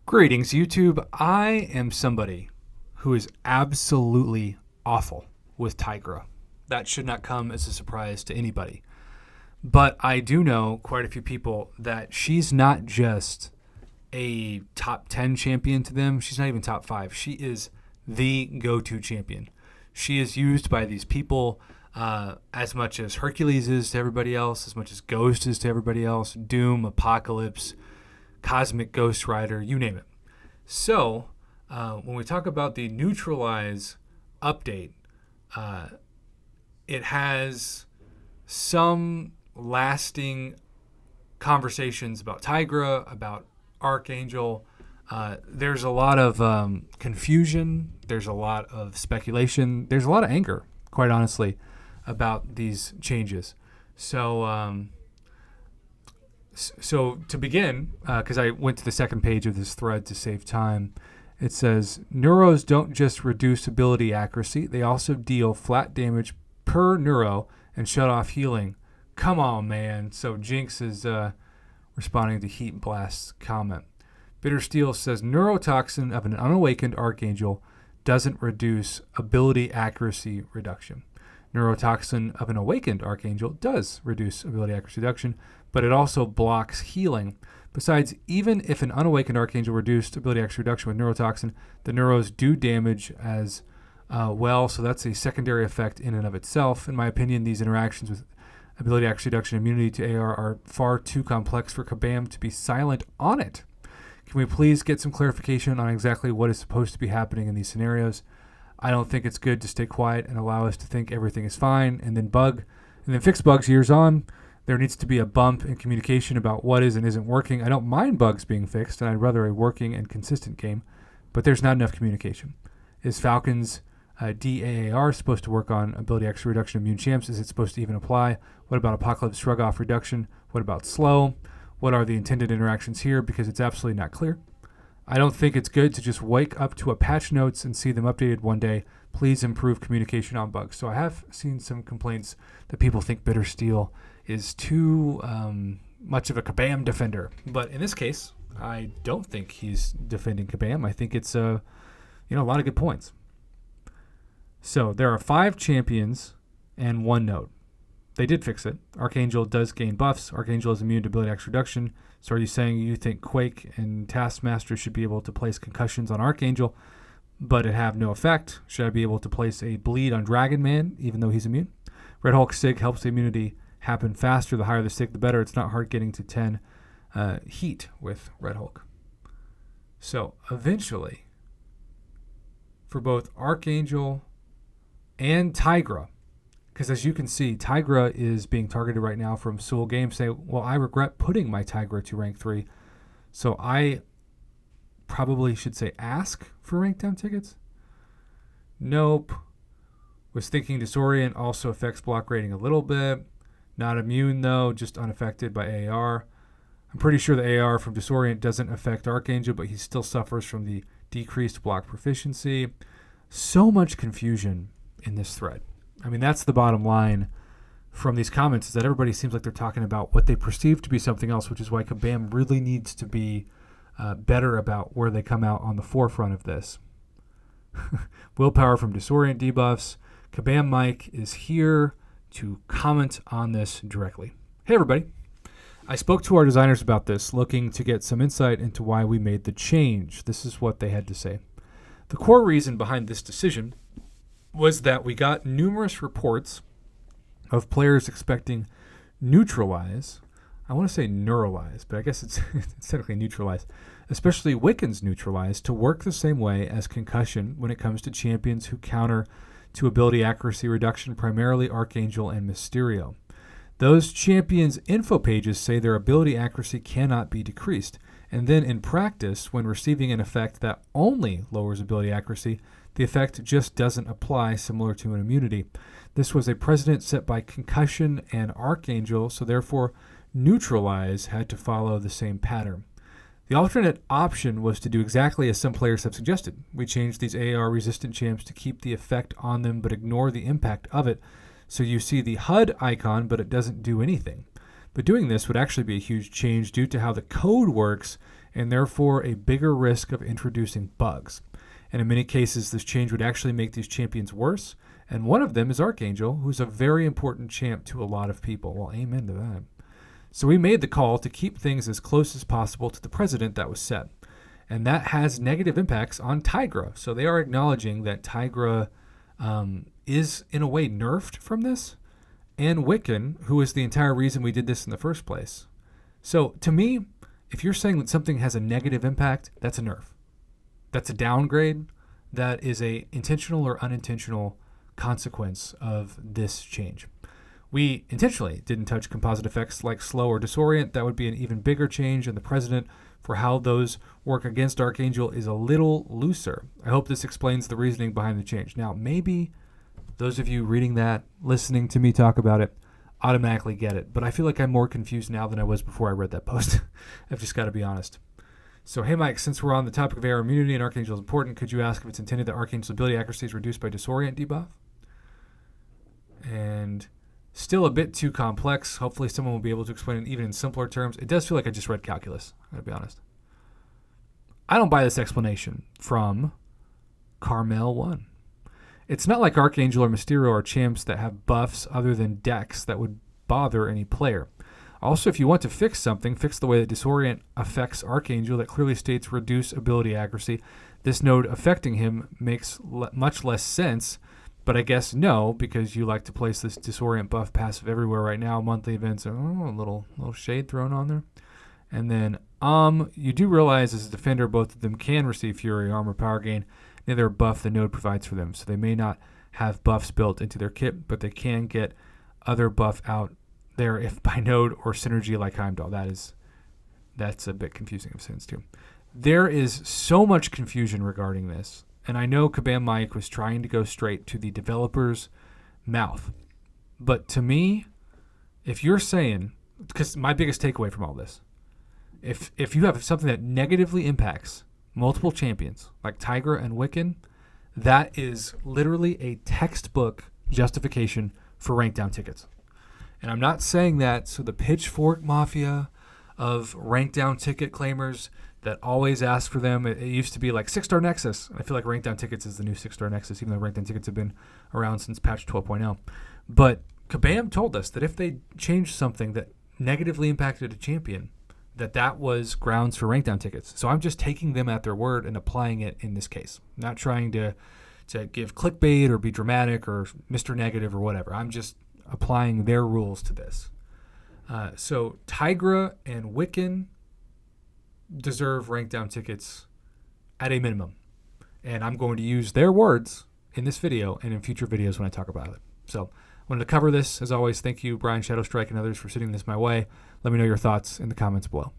Greetings, YouTube. I am somebody who is absolutely awful with Tigra. That should not come as a surprise to anybody. But I do know quite a few people that she's not just a top 10 champion to them. She's not even top 5. She is the go-to champion. She is used by these people as much as Hercules is to everybody else, as much as Ghost is to everybody else, Doom, Apocalypse, Cosmic Ghost Rider, you name it. So when we talk about the Neutralize update, it has some lasting conversations about Tigra, about Archangel. There's a lot of confusion. There's a lot of speculation. There's a lot of anger, quite honestly, about these changes. So to begin, because I went to the second page of this thread to save time, it says, Neuros don't just reduce ability accuracy, they also deal flat damage per neuro and shut off healing. Come on, man. So Jinx is responding to Heat Blast's comment. Bitter Steel says, Neurotoxin of an unawakened Archangel doesn't reduce ability accuracy reduction. Neurotoxin of an awakened Archangel does reduce ability accuracy reduction, but it also blocks healing. Besides, even if an unawakened Archangel reduced ability accuracy reduction with Neurotoxin, the Neuros do damage as well, so that's a secondary effect in and of itself. In my opinion, these interactions with ability accuracy reduction and immunity to AR are far too complex for Kabam to be silent on it. Can we please get some clarification on exactly what is supposed to be happening in these scenarios? I don't think it's good to stay quiet and allow us to think everything is fine and then fix bugs years on. There needs to be a bump in communication about what is and isn't working. I don't mind bugs being fixed, and I'd rather a working and consistent game, but there's not enough communication. Is Falcon's DAAR supposed to work on ability accuracy reduction of immune champs? Is it supposed to even apply? What about Apocalypse shrug-off reduction? What about slow? What are the intended interactions here? Because it's absolutely not clear. I don't think it's good to just wake up to a patch notes and see them updated one day. Please improve communication on bugs. So I have seen some complaints that people think Bitter Steel is too much of a Kabam defender. But in this case, I don't think he's defending Kabam. I think it's a lot of good points. So there are 5 champions and 1 node. They did fix it. Archangel does gain buffs. Archangel is immune to ability accuracy reduction. So are you saying you think Quake and Taskmaster should be able to place concussions on Archangel, but it have no effect? Should I be able to place a bleed on Dragon Man, even though he's immune? Red Hulk Sig helps the immunity happen faster. The higher the Sig, the better. It's not hard getting to 10 heat with Red Hulk. So eventually, for both Archangel and Tigra, because as you can see, Tigra is being targeted right now from Soul Games saying, well, I regret putting my Tigra to rank 3. So I probably should say ask for rank down tickets. Nope. Was thinking Disorient also affects block rating a little bit. Not immune though, just unaffected by AR. I'm pretty sure the AR from Disorient doesn't affect Archangel, but he still suffers from the decreased block proficiency. So much confusion in this thread. I mean, that's the bottom line from these comments, is that everybody seems like they're talking about what they perceive to be something else, which is why Kabam really needs to be better about where they come out on the forefront of this. Willpower from Disorient debuffs. Kabam Mike is here to comment on this directly. Hey, everybody. I spoke to our designers about this, looking to get some insight into why we made the change. This is what they had to say. The core reason behind this decision was that we got numerous reports of players expecting Neutralize. I want to say Neuralize, but I guess it's technically Neutralize, especially Wiccan's Neutralize, to work the same way as Concussion when it comes to champions who counter to ability accuracy reduction, primarily Archangel and Mysterio. Those champions' info pages say their ability accuracy cannot be decreased, and then in practice, when receiving an effect that only lowers ability accuracy, the effect just doesn't apply, similar to an immunity. This was a precedent set by Concussion and Archangel, so therefore Neutralize had to follow the same pattern. The alternate option was to do exactly as some players have suggested. We changed these AR-resistant champs to keep the effect on them but ignore the impact of it, so you see the HUD icon but it doesn't do anything. But doing this would actually be a huge change due to how the code works and therefore a bigger risk of introducing bugs. And in many cases, this change would actually make these champions worse. And one of them is Archangel, who's a very important champ to a lot of people. Well, amen to that. So we made the call to keep things as close as possible to the precedent that was set. And that has negative impacts on Tigra. So they are acknowledging that Tigra is, in a way, nerfed from this. And Wiccan, who is the entire reason we did this in the first place. So to me, if you're saying that something has a negative impact, that's a nerf. That's a downgrade. That is a intentional or unintentional consequence of this change. We intentionally didn't touch composite effects like slow or disorient. That would be an even bigger change, and the precedent for how those work against Archangel is a little looser. I hope this explains the reasoning behind the change. Now, maybe those of you reading that, listening to me talk about it, automatically get it, but I feel like I'm more confused now than I was before I read that post. I've just got to be honest. So, hey Mike, since we're on the topic of AR immunity and Archangel is important, could you ask if it's intended that Archangel's ability accuracy is reduced by disorient debuff? And still a bit too complex. Hopefully someone will be able to explain it even in simpler terms. It does feel like I just read calculus, I gotta be honest. I don't buy this explanation from Carmel 1. It's not like Archangel or Mysterio are champs that have buffs other than Dex that would bother any player. Also, if you want to fix something, fix the way that Disorient affects Archangel that clearly states reduce ability accuracy. This node affecting him makes much less sense, but I guess no, because you like to place this Disorient buff passive everywhere right now. Monthly events, a little shade thrown on there. And then, you do realize as a defender, both of them can receive Fury, Armor, Power Gain, neither buff the node provides for them. So they may not have buffs built into their kit, but they can get other buff out there if by node or synergy like Heimdall. That's a bit confusing of sense too. There is so much confusion regarding this, and I know Kabam Mike was trying to go straight to the developer's mouth. But to me, if you're saying, because my biggest takeaway from all this, if you have something that negatively impacts multiple champions like Tigra and Wiccan, that is literally a textbook justification for rank down tickets. And I'm not saying that so the pitchfork mafia of rank down ticket claimers that always ask for them, it used to be like 6-star Nexus. I feel like rank down tickets is the new 6-star Nexus, even though rank down tickets have been around since patch 12.0. But Kabam told us that if they changed something that negatively impacted a champion, that was grounds for rank down tickets. So I'm just taking them at their word and applying it in this case. Not trying to give clickbait or be dramatic or Mr. Negative or whatever. I'm just applying their rules to this. So Tigra and Wiccan deserve rank down tickets at a minimum. And I'm going to use their words in this video and in future videos when I talk about it. So I wanted to cover this. As always, thank you, Brian Shadowstrike and others, for sending this my way. Let me know your thoughts in the comments below.